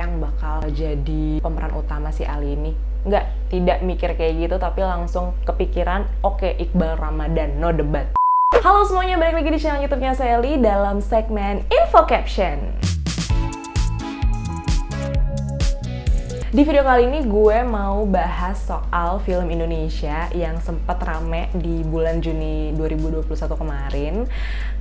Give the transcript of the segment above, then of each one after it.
ya yang bakal jadi pemeran utama si Ali ini? Tidak mikir kayak gitu, tapi langsung kepikiran, oke, Iqbal Ramadan, no debat. Halo semuanya, balik lagi di channel YouTube-nya Sally dalam segmen Info Caption. Di video kali ini gue mau bahas soal film Indonesia yang sempat rame di bulan Juni 2021 kemarin.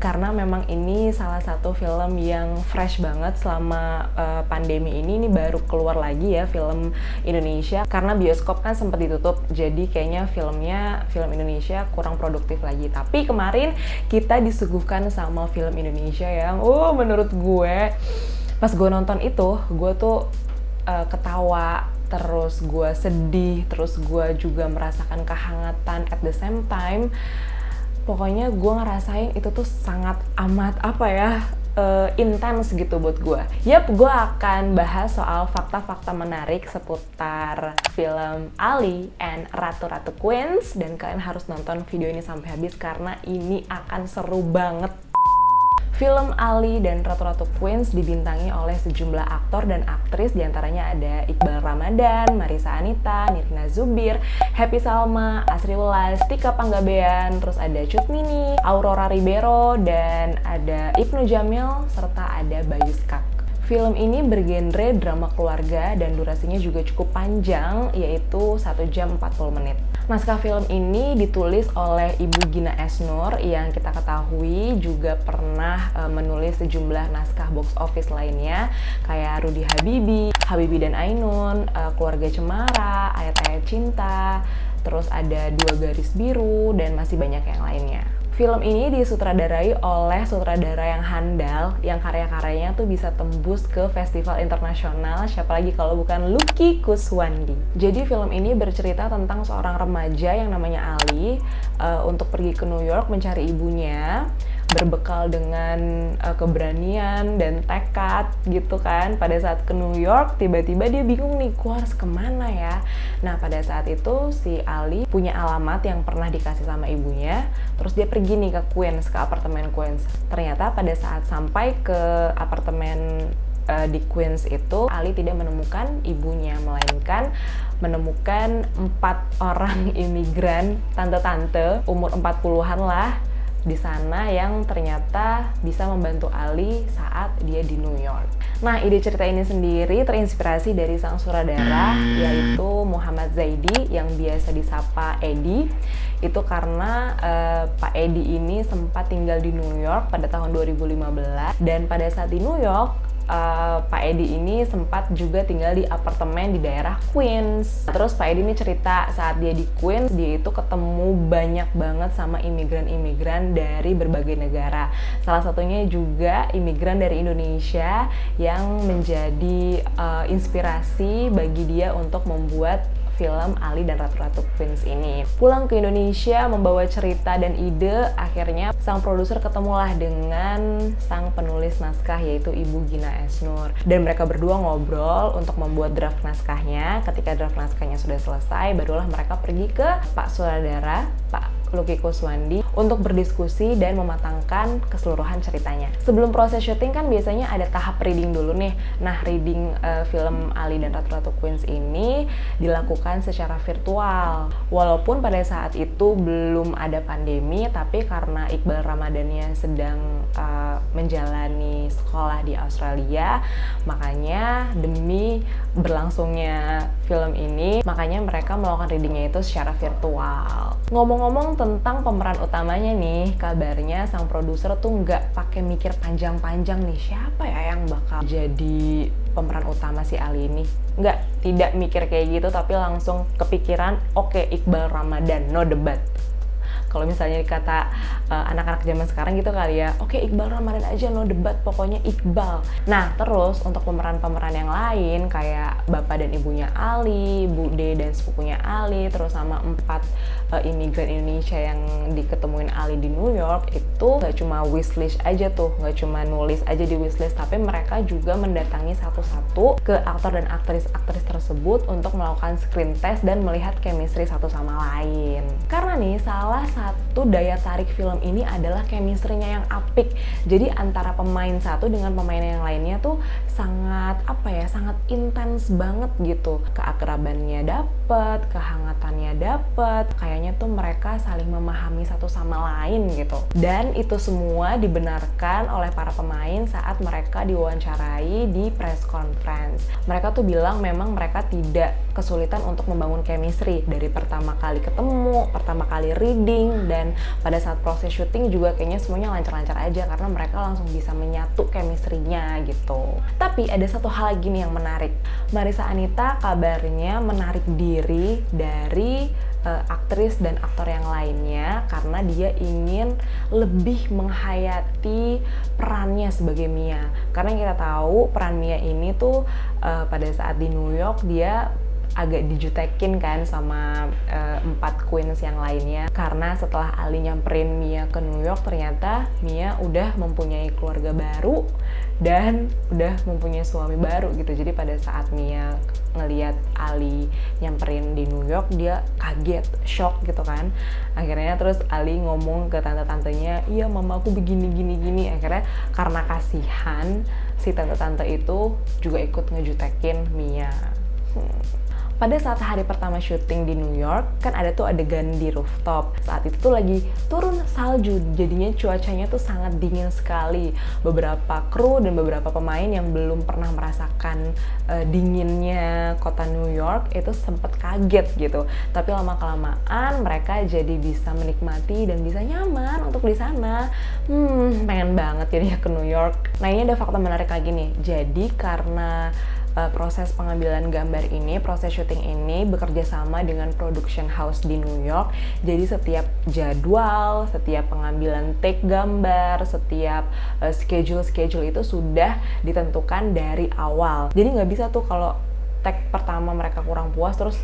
Karena memang ini salah satu film yang fresh banget selama pandemi ini baru keluar lagi ya film Indonesia. Karena bioskop kan sempat ditutup, jadi kayaknya film Indonesia kurang produktif lagi. Tapi kemarin kita disuguhkan sama film Indonesia yang menurut gue, pas gue nonton itu, gue tuh ketawa, terus gue sedih, terus gue juga merasakan kehangatan at the same time. Pokoknya gue ngerasain itu tuh sangat amat intens gitu buat gue. Gue akan bahas soal fakta-fakta menarik seputar film Ali and Ratu-Ratu Queens, dan kalian harus nonton video ini sampai habis karena ini akan seru banget. Film Ali dan Ratu-Ratu Queens dibintangi oleh sejumlah aktor dan aktris, diantaranya ada Iqbal Ramadan, Marissa Anita, Nirina Zubir, Happy Salma, Asri Welas, Tika Panggabean, terus ada Cut Mini, Aurora Ribeiro, dan ada Ibnu Jamil, serta ada Bayu Skak. Film ini bergenre drama keluarga dan durasinya juga cukup panjang, yaitu 1 jam 40 menit. Naskah film ini ditulis oleh Ibu Gina Esnur yang kita ketahui juga pernah menulis sejumlah naskah box office lainnya kayak Rudy Habibi, Habibi dan Ainun, Keluarga Cemara, Ayat-Ayat Cinta, terus ada Dua Garis Biru, dan masih banyak yang lainnya. Film ini disutradarai oleh sutradara yang handal, yang karya-karyanya tuh bisa tembus ke festival internasional, siapa lagi kalau bukan Lucky Kuswandi. Jadi film ini bercerita tentang seorang remaja yang namanya Ali untuk pergi ke New York mencari ibunya, berbekal dengan keberanian dan tekad gitu kan. Pada saat ke New York, tiba-tiba dia bingung nih, gue harus kemana ya? Nah, pada saat itu si Ali punya alamat yang pernah dikasih sama ibunya, terus dia pergi nih ke Queens, ke apartemen Queens. Ternyata pada saat sampai ke apartemen di Queens itu, Ali tidak menemukan ibunya, melainkan menemukan 4 orang imigran, tante-tante umur 40-an lah di sana yang ternyata bisa membantu Ali saat dia di New York. Nah, ide cerita ini sendiri terinspirasi dari sang sutradara, yaitu Muhammad Zaidi yang biasa disapa Edi. Itu karena Pak Edi ini sempat tinggal di New York pada tahun 2015, dan pada saat di New York Pak Edi ini sempat juga tinggal di apartemen di daerah Queens. Terus Pak Edi ini cerita saat dia di Queens, dia itu ketemu banyak banget sama imigran-imigran dari berbagai negara. Salah satunya juga imigran dari Indonesia yang menjadi inspirasi bagi dia untuk membuat film Ali dan Ratu-Ratu Queens ini. Pulang ke Indonesia membawa cerita dan ide, akhirnya sang produser ketemulah dengan sang penulis naskah, yaitu Ibu Gina Esnur. Dan mereka berdua ngobrol untuk membuat draft naskahnya. Ketika draft naskahnya sudah selesai, barulah mereka pergi ke Pak Sutradara, Pak Lucky Kuswandi, untuk berdiskusi dan mematangkan keseluruhan ceritanya. Sebelum proses syuting kan biasanya ada tahap reading dulu nih. Nah, reading film Ali dan Ratu-Ratu Queens ini dilakukan secara virtual. Walaupun pada saat itu belum ada pandemi, tapi karena Iqbal Ramadannya sedang menjalani sekolah di Australia, makanya demi berlangsungnya film ini, makanya mereka melakukan readingnya itu secara virtual. Ngomong-ngomong tentang pemeran utamanya nih, kabarnya sang produser tuh nggak pakai mikir panjang-panjang nih, siapa ya yang bakal jadi pemeran utama si Ali ini. Tidak mikir kayak gitu, tapi langsung kepikiran, oke, Iqbal Ramadan, no debat. Kalau misalnya dikata anak-anak zaman sekarang gitu kali ya, oke, Iqbal Ramadan aja, no debat, pokoknya Iqbal. Nah, terus untuk pemeran-pemeran yang lain kayak bapak dan ibunya Ali, bude dan sepupunya Ali, terus sama 4 imigran Indonesia yang diketemuin Ali di New York, itu nggak cuma wishlist aja tuh, nggak cuma nulis aja di wishlist, tapi mereka juga mendatangi satu-satu ke aktor dan aktris-aktris tersebut untuk melakukan screen test dan melihat chemistry satu sama lain. Karena nih, salah satu daya tarik film ini adalah chemistry-nya yang apik. Jadi antara pemain satu dengan pemain yang lainnya tuh sangat sangat intens banget gitu. Keakrabannya dapet, kehangatannya dapet, kayaknya tuh mereka saling memahami satu sama lain gitu. Dan itu semua dibenarkan oleh para pemain saat mereka diwawancarai di press conference. Mereka tuh bilang memang mereka tidak kesulitan untuk membangun chemistry dari pertama kali ketemu, pertama kali reading, dan pada saat proses syuting juga kayaknya semuanya lancar-lancar aja karena mereka langsung bisa menyatu chemistry-nya gitu. Tapi ada satu hal lagi nih yang menarik. Marissa Anita kabarnya menarik diri dari aktris dan aktor yang lainnya karena dia ingin lebih menghayati perannya sebagai Mia. Karena kita tahu peran Mia ini tuh pada saat di New York dia agak dijutekin kan sama 4 queens yang lainnya, karena setelah Ali nyamperin Mia ke New York ternyata Mia udah mempunyai keluarga baru dan udah mempunyai suami baru gitu. Jadi pada saat Mia ngelihat Ali nyamperin di New York, dia kaget, shock gitu kan. Akhirnya terus Ali ngomong ke tante-tantenya, iya mama aku begini gini. Akhirnya karena kasihan si tante-tante itu juga ikut ngejutekin Mia. Pada saat hari pertama syuting di New York, kan ada tuh adegan di rooftop. Saat itu tuh lagi turun salju, jadinya cuacanya tuh sangat dingin sekali. Beberapa kru dan beberapa pemain yang belum pernah merasakan dinginnya kota New York itu sempet kaget gitu. Tapi lama-kelamaan mereka jadi bisa menikmati dan bisa nyaman untuk di sana. Pengen banget jadinya ke New York. Nah, ini ada fakta menarik lagi nih. Jadi karena proses pengambilan gambar ini, proses syuting ini bekerja sama dengan production house di New York. Jadi setiap jadwal, setiap pengambilan take gambar, setiap schedule itu sudah ditentukan dari awal. Jadi nggak bisa tuh kalau take pertama mereka kurang puas terus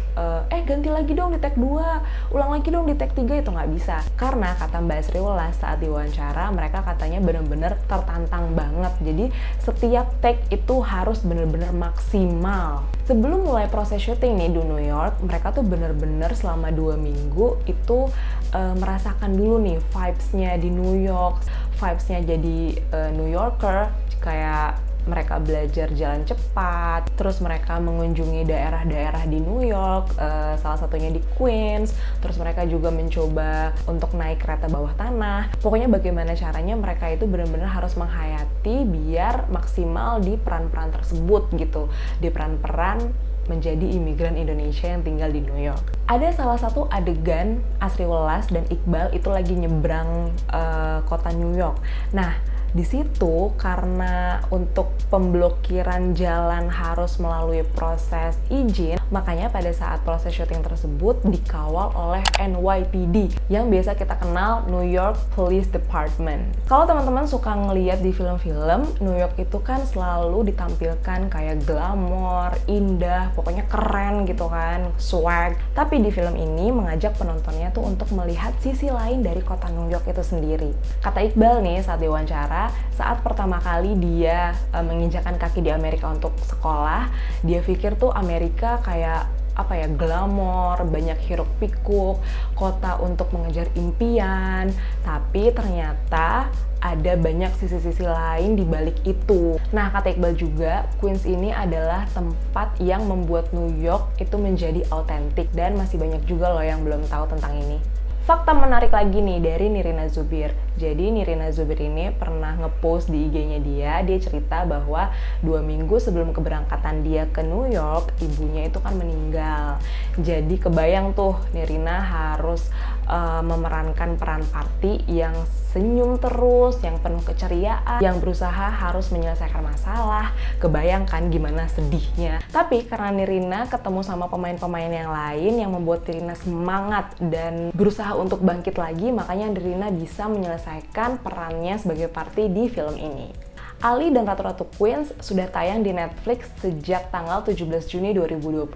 ganti lagi dong di take 2, ulang lagi dong di take 3, itu nggak bisa. Karena kata Mbak Sri Welas saat diwawancara, mereka katanya benar-benar tertantang banget. Jadi setiap take itu harus benar-benar maksimal. Sebelum mulai proses syuting nih di New York, mereka tuh benar-benar selama 2 minggu itu merasakan dulu nih vibes-nya di New York, vibes-nya jadi New Yorker, kayak mereka belajar jalan cepat, terus mereka mengunjungi daerah-daerah di New York, salah satunya di Queens, terus mereka juga mencoba untuk naik kereta bawah tanah. Pokoknya bagaimana caranya mereka itu benar-benar harus menghayati biar maksimal di peran-peran tersebut gitu, di peran-peran menjadi imigran Indonesia yang tinggal di New York. Ada salah satu adegan Sri Welas dan Iqbal itu lagi nyebrang kota New York. Nah, di situ karena untuk pemblokiran jalan harus melalui proses izin, makanya pada saat proses syuting tersebut dikawal oleh NYPD yang biasa kita kenal New York Police Department. Kalau teman-teman suka ngeliat di film-film, New York itu kan selalu ditampilkan kayak glamor, indah, pokoknya keren gitu kan, swag. Tapi di film ini mengajak penontonnya tuh untuk melihat sisi lain dari kota New York itu sendiri. Kata Iqbal nih saat diwawancara, saat pertama kali dia menginjakan kaki di Amerika untuk sekolah, dia pikir tuh Amerika kayak glamor, banyak hiruk pikuk, kota untuk mengejar impian. Tapi ternyata ada banyak sisi-sisi lain di balik itu. Nah, kata Iqbal juga, Queens ini adalah tempat yang membuat New York itu menjadi autentik, dan masih banyak juga loh yang belum tahu tentang ini. Fakta menarik lagi nih dari Nirina Zubir. Jadi Nirina Zubir ini pernah ngepost di IG-nya dia cerita bahwa 2 minggu sebelum keberangkatan dia ke New York, ibunya itu kan meninggal. Jadi kebayang tuh Nirina harus memerankan peran Parti yang senyum terus, yang penuh keceriaan, yang berusaha harus menyelesaikan masalah. Kebayangkan gimana sedihnya. Tapi karena Nirina ketemu sama pemain-pemain yang lain yang membuat Nirina semangat dan berusaha untuk bangkit lagi, makanya Nirina bisa menyelesaikan perannya sebagai Parti di film ini. Ali dan Ratu-Ratu Queens sudah tayang di Netflix sejak tanggal 17 Juni 2021.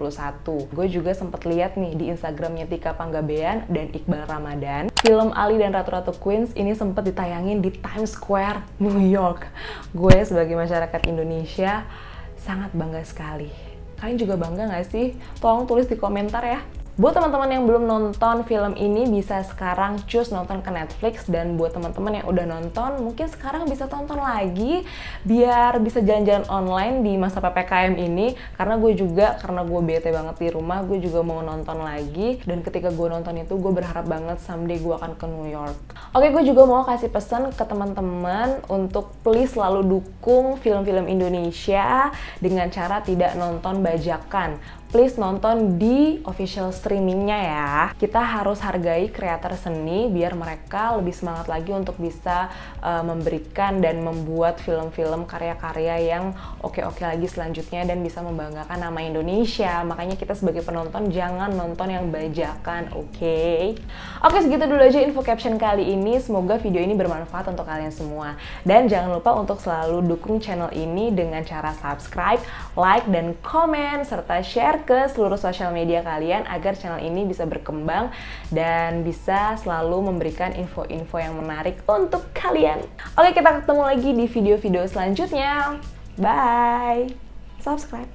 Gue juga sempet lihat nih di Instagramnya Tika Panggabean dan Iqbal Ramadan. Film Ali dan Ratu-Ratu Queens ini sempet ditayangin di Times Square, New York. Gue sebagai masyarakat Indonesia sangat bangga sekali. Kalian juga bangga gak sih? Tolong tulis di komentar ya. Buat teman-teman yang belum nonton film ini bisa sekarang cus nonton ke Netflix, dan buat teman-teman yang udah nonton mungkin sekarang bisa tonton lagi biar bisa jalan-jalan online di masa PPKM ini. Karena gue bete banget di rumah, gue juga mau nonton lagi, dan ketika gue nonton itu gue berharap banget someday gue akan ke New York. Oke, gue juga mau kasih pesan ke teman-teman untuk please selalu dukung film-film Indonesia dengan cara tidak nonton bajakan. Please nonton di official streamingnya ya. Kita harus hargai kreator seni biar mereka lebih semangat lagi untuk bisa memberikan dan membuat film-film karya-karya yang oke-oke lagi selanjutnya dan bisa membanggakan nama Indonesia. Makanya kita sebagai penonton jangan nonton yang bajakan, oke? Oke, segitu dulu aja info caption kali ini. Semoga video ini bermanfaat untuk kalian semua. Dan jangan lupa untuk selalu dukung channel ini dengan cara subscribe, like, dan komen, serta share ke seluruh sosial media kalian agar channel ini bisa berkembang dan bisa selalu memberikan info-info yang menarik untuk kalian. Oke, kita ketemu lagi di video-video selanjutnya. Bye. Subscribe.